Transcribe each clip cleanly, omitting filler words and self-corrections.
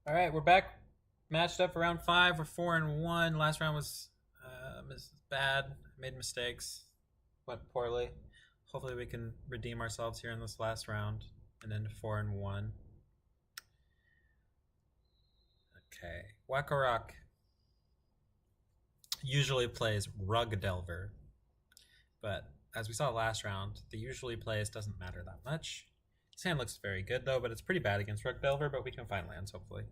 All right, we're back, matched up for round 5. We're 4-1. Last round was bad. Made mistakes. Went poorly. Hopefully, we can redeem ourselves here in this last round and end 4-1. Okay, Wakarok usually plays Rug Delver, but as we saw last round, the usually plays doesn't matter that much. His hand looks very good though, but it's pretty bad against Rug Delver, but we can find lands hopefully.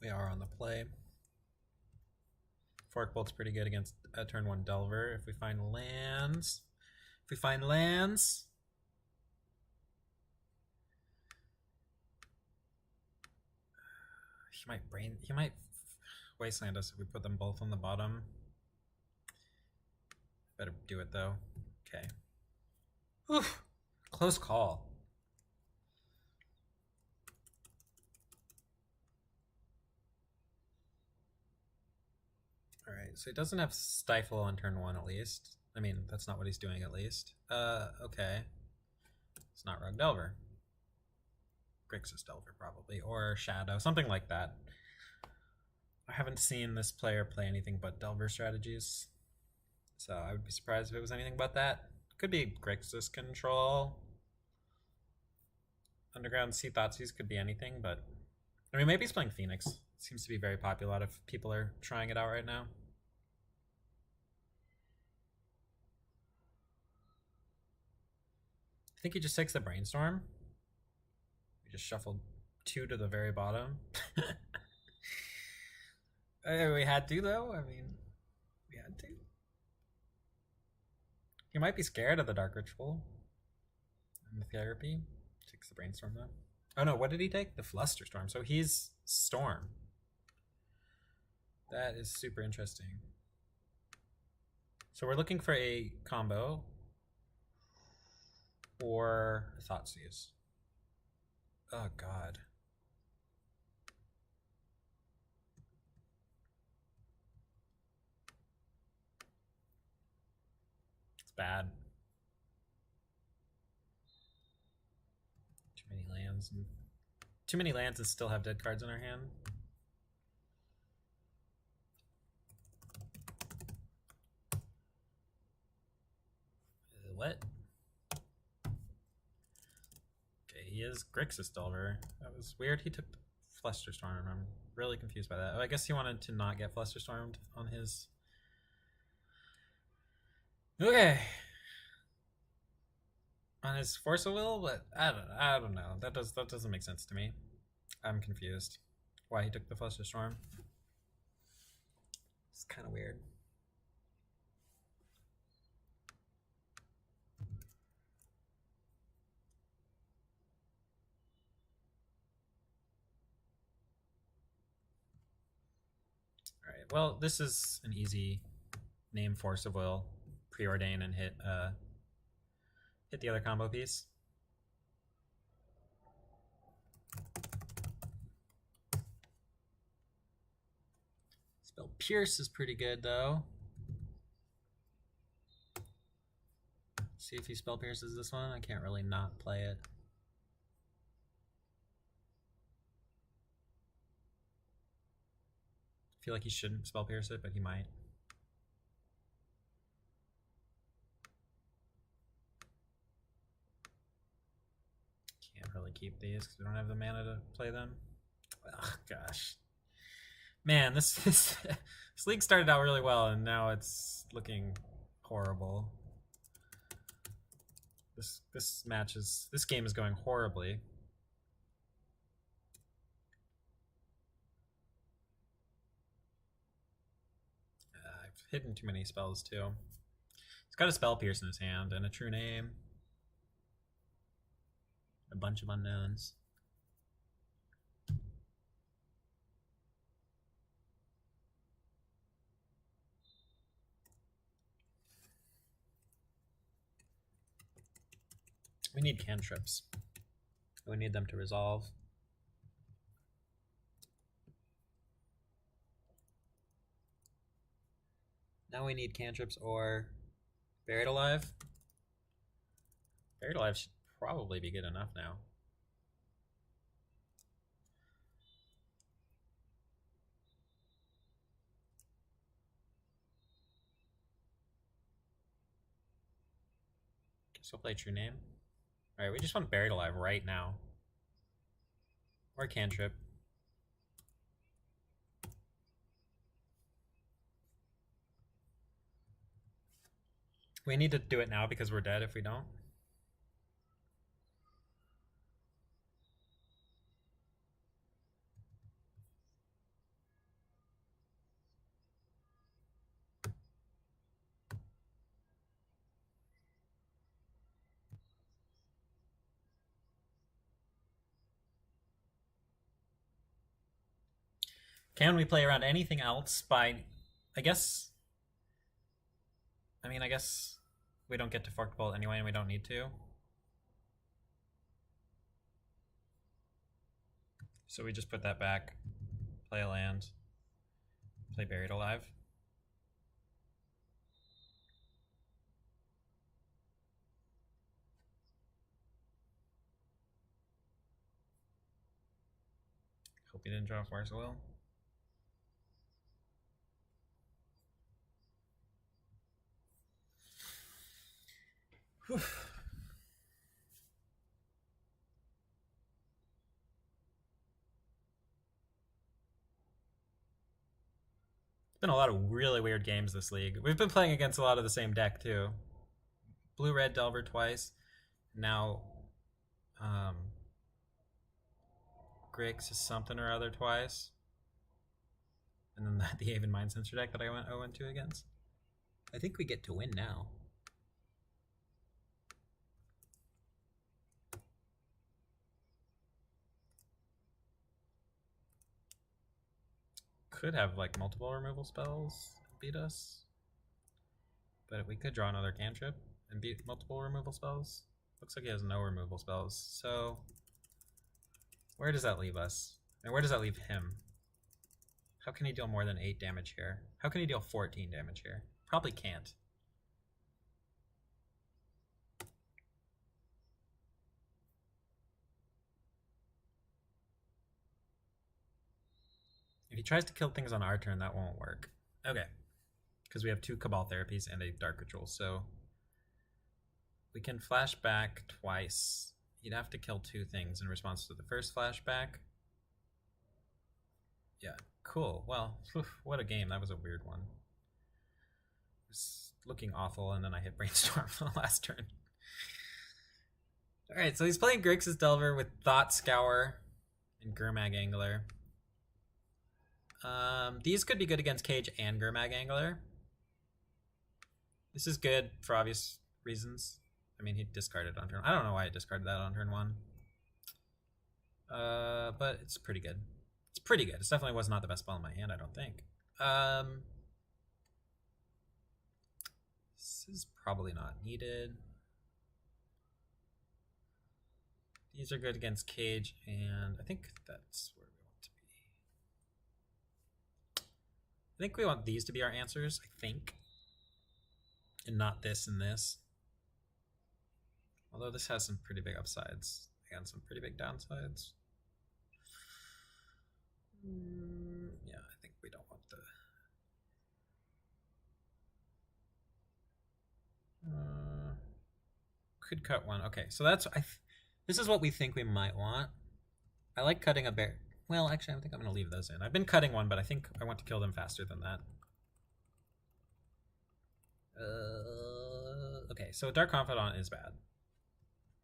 We are on the play. Fork Bolt's pretty good against a turn 1 Delver. If we find lands. He might wasteland us if we put them both on the bottom. Better do it though. Okay. Oof. Close call. Alright, so he doesn't have Stifle on turn 1 at least. I mean, that's not what he's doing at least. Okay. It's not Rug Delver. Grixis Delver probably, or Shadow, something like that. I haven't seen this player play anything but Delver strategies, so I would be surprised if it was anything but that. Could be Grixis control. Underground Sea Thoughtseize could be anything, but I mean, maybe he's playing Phoenix. It seems to be very popular if people are trying it out right now. I think he just takes the Brainstorm. We just shuffled 2 to the very bottom. We had to, though. I mean, we had to. He might be scared of the Dark Ritual and the Therapy. Takes the Brainstorm, though. Oh no, what did he take? The Flusterstorm. So he's Storm. That is super interesting. So we're looking for a combo or a Thoughtseize. Oh god. It's bad. Too many lands and still have dead cards in our hand. What? Okay, he is Grixis Delver. That was weird. He took Flusterstorm. I'm really confused by that. Oh, I guess he wanted to not get Flusterstormed on his. Okay. On his Force of Will, but I don't know. That doesn't make sense to me. I'm confused. Why he took the Flusterstorm. It's kind of weird. Alright, well, this is an easy name Force of Will, preordain and hit the other combo piece. Spell Pierce is pretty good though. See if he spell pierces this one. I can't really not play it. I feel like he shouldn't spell pierce it, but he might. Can't really keep these because we don't have the mana to play them. Ugh, gosh. Man, this league started out really well and now it's looking horrible. This game is going horribly. I've hidden too many spells too. He's got a Spell Pierce in his hand and a True Name. A bunch of unknowns. We need cantrips. We need them to resolve. Now we need cantrips or Buried Alive. Buried Alive should probably be good enough now. Still play True Name. Alright, we just want Buried Alive right now. Or Cantrip. We need to do it now because we're dead if we don't. Can we play around anything else by... I guess we don't get to Forked Bolt anyway and we don't need to. So we just put that back, play a land, play Buried Alive. Hope he didn't draw Force Will. Whew. Been a lot of really weird games this league. We've been playing against a lot of the same deck too. Blue-red Delver twice. Now Grixis something or other twice. And then the Aven Mind Sensor deck that I went 0-2 against. I think we get to win now. Could have like multiple removal spells beat us. But we could draw another cantrip and beat multiple removal spells. Looks like he has no removal spells. So where does that leave us? And where does that leave him? How can he deal more than 8 damage here? How can he deal 14 damage here? Probably can't. If he tries to kill things on our turn, that won't work. Okay. Because we have 2 Cabal Therapies and a Dark Ritual, so we can flash back twice. He'd have to kill 2 things in response to the first flashback. Yeah, cool. Well, what a game. That was a weird one. It was looking awful, and then I hit Brainstorm for the last turn. Alright, so he's playing Grixis Delver with Thought Scour and Gurmag Angler. These could be good against Cage and Gurmag Angler. This is good for obvious reasons. I mean, he discarded on turn. I don't know why I discarded that on turn 1. But it's pretty good. It's pretty good. It definitely was not the best spell in my hand, I don't think. This is probably not needed. These are good against Cage, and I think that's where we want to be. I think we want these to be our answers, I think. And not this and this. Although this has some pretty big upsides and some pretty big downsides. Yeah, I think we don't want the... could cut one. Okay, so that's... this is what we think we might want. I like cutting a bear. Well, actually, I think I'm going to leave those in. I've been cutting one, but I think I want to kill them faster than that. Okay, so Dark Confidant is bad.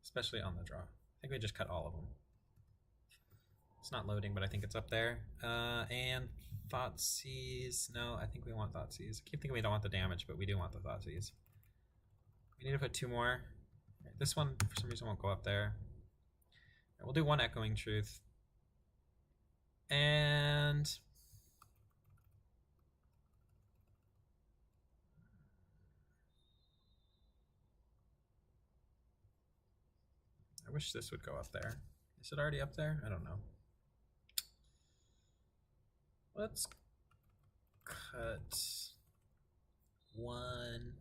Especially on the draw. I think we just cut all of them. It's not loading, but I think it's up there. And Thoughtseize. No, I think we want Thoughtseize. I keep thinking we don't want the damage, but we do want the Thoughtseize. We need to put 2 more. This one, for some reason, won't go up there. We'll do 1 Echoing Truth. And... I wish this would go up there. Is it already up there? I don't know. Let's cut 1.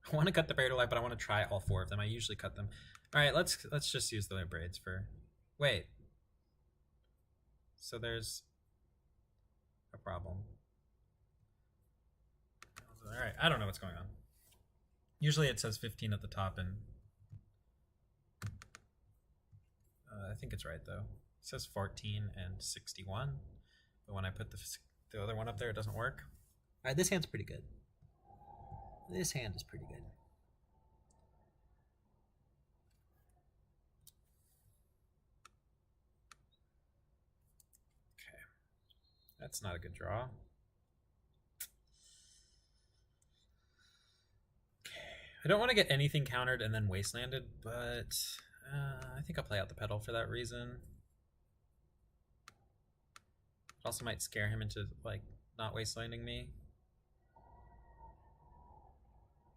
I want to cut the Buried Alive, but I want to try all 4 of them. I usually cut them. All right, let's just use the braids for... Wait. So there's a problem. All right, I don't know what's going on. Usually it says 15 at the top, and I think it's right though. It says 14 and 61, but when I put the other one up there, it doesn't work. All right, this hand's pretty good. This hand is pretty good. Okay, that's not a good draw. I don't want to get anything countered and then wastelanded, but I think I'll play out the pedal for that reason. It also might scare him into like not wastelanding me.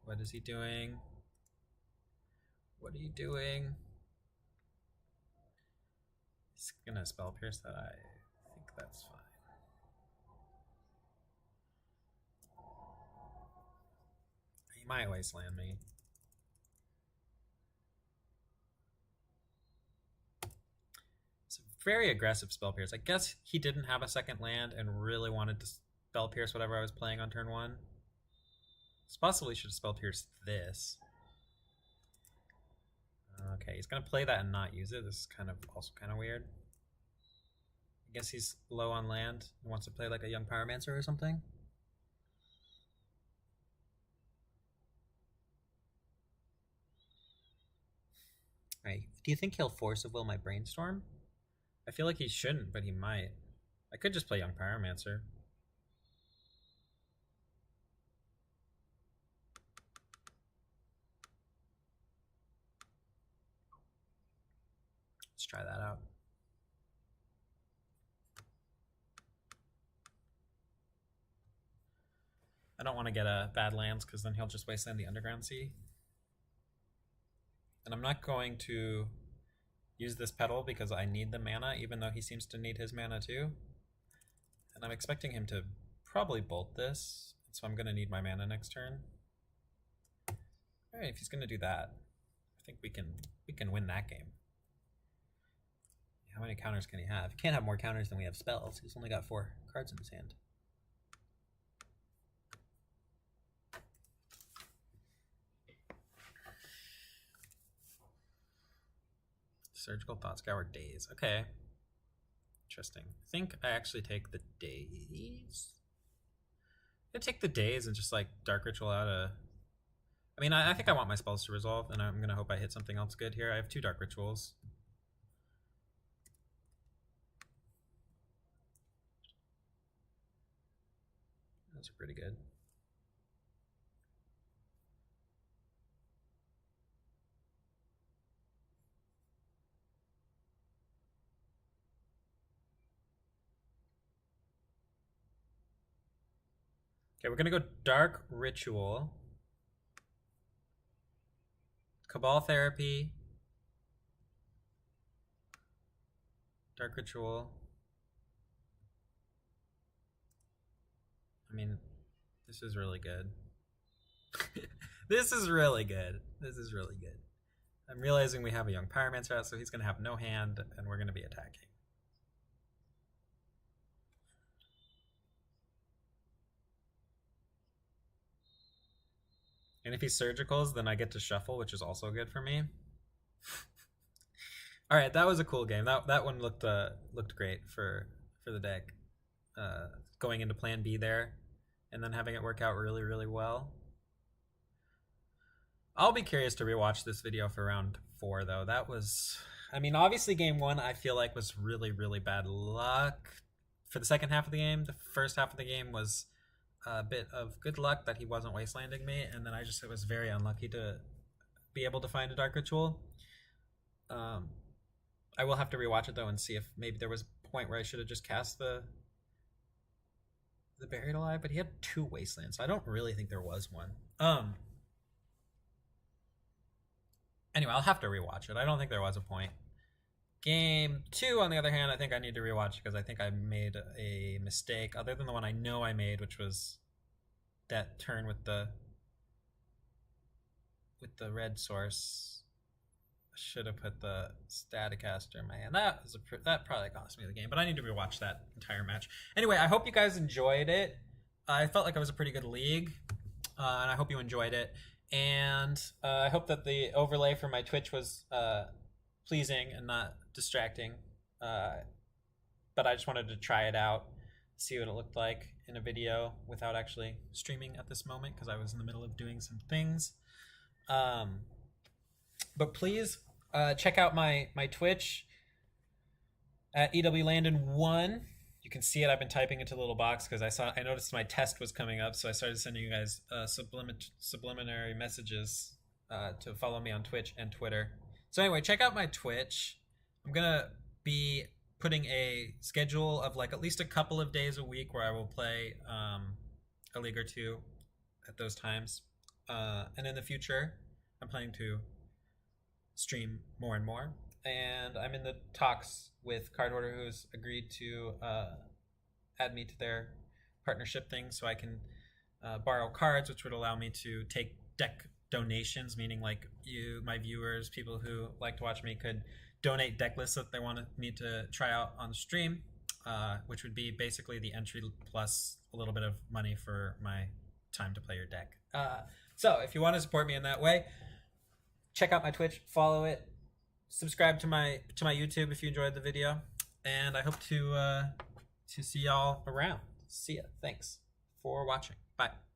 What is he doing? What are you doing? He's gonna spell pierce that. I think that's fine. He might wasteland me. It's a very aggressive spell pierce. I guess he didn't have a second land and really wanted to spell pierce whatever I was playing on turn 1. It's possibly should have spell pierced this. Okay, he's gonna play that and not use it. This is also kind of weird. I guess he's low on land and wants to play like a young pyromancer or something. Alright, do you think he'll force of will my brainstorm? I feel like he shouldn't, but he might. I could just play young pyromancer. Let's try that out. I don't want to get a bad lands because then he'll just wasteland the Underground Sea. And I'm not going to use this pedal because I need the mana, even though he seems to need his mana too. And I'm expecting him to probably bolt this, so I'm going to need my mana next turn. All right, if he's going to do that, I think we can win that game. How many counters can he have? He can't have more counters than we have spells. He's only got 4 cards in his hand. Surgical Thought Scour Daze. Okay. Interesting. I think I actually take the Daze. I take the Daze and just like Dark Ritual out a... I mean, I think I want my spells to resolve, and I'm going to hope I hit something else good here. I have 2 Dark Rituals. Those are pretty good. Okay, we're going to go Dark Ritual, Cabal Therapy, Dark Ritual. I mean, this is really good. This is really good. This is really good. I'm realizing we have a young Pyromancer out, so he's going to have no hand, and we're going to be attacking. And if he surgicals, then I get to shuffle, which is also good for me. All right, that was a cool game. That one looked great for the deck. Going into Plan B there, and then having it work out really, really well. I'll be curious to rewatch this video for round 4, though. That was, I mean, obviously game 1 I feel like was really, really bad luck for the second half of the game. The first half of the game was a bit of good luck that he wasn't wastelanding me, and then I just was very unlucky to be able to find a Dark Ritual. I will have to rewatch it though and see if maybe there was a point where I should have just cast the Buried Alive, but he had 2 wastelands, so I don't really think there was one. Anyway, I'll have to rewatch it. I don't think there was a point. Game 2, on the other hand, I think I need to rewatch because I think I made a mistake, other than the one I know I made, which was that turn with the red source. I should have put the Staticaster in my hand. That probably cost me the game, but I need to rewatch that entire match. Anyway, I hope you guys enjoyed it. I felt like it was a pretty good league, and I hope you enjoyed it. And I hope that the overlay for my Twitch was pleasing and not distracting. But I just wanted to try it out, see what it looked like in a video without actually streaming at this moment because I was in the middle of doing some things. But please check out my Twitch at Ewlandon1. You can see it. I've been typing into the little box because I noticed my test was coming up, so I started sending you guys subliminary messages to follow me on Twitch and Twitter. So anyway, check out my Twitch. I'm gonna be putting a schedule of like at least a couple of days a week where I will play a league or two at those times. And in the future, I'm planning to stream more and more. And I'm in the talks with Card Hoarder, who's agreed to add me to their partnership thing so I can borrow cards, which would allow me to take deck donations, meaning like you, my viewers, people who like to watch me could donate deck lists that they wanted me to try out on stream, which would be basically the entry plus a little bit of money for my time to play your deck. So if you want to support me in that way, check out my Twitch, follow it, subscribe to my YouTube if you enjoyed the video, and I hope to see y'all around. See ya. Thanks for watching. Bye.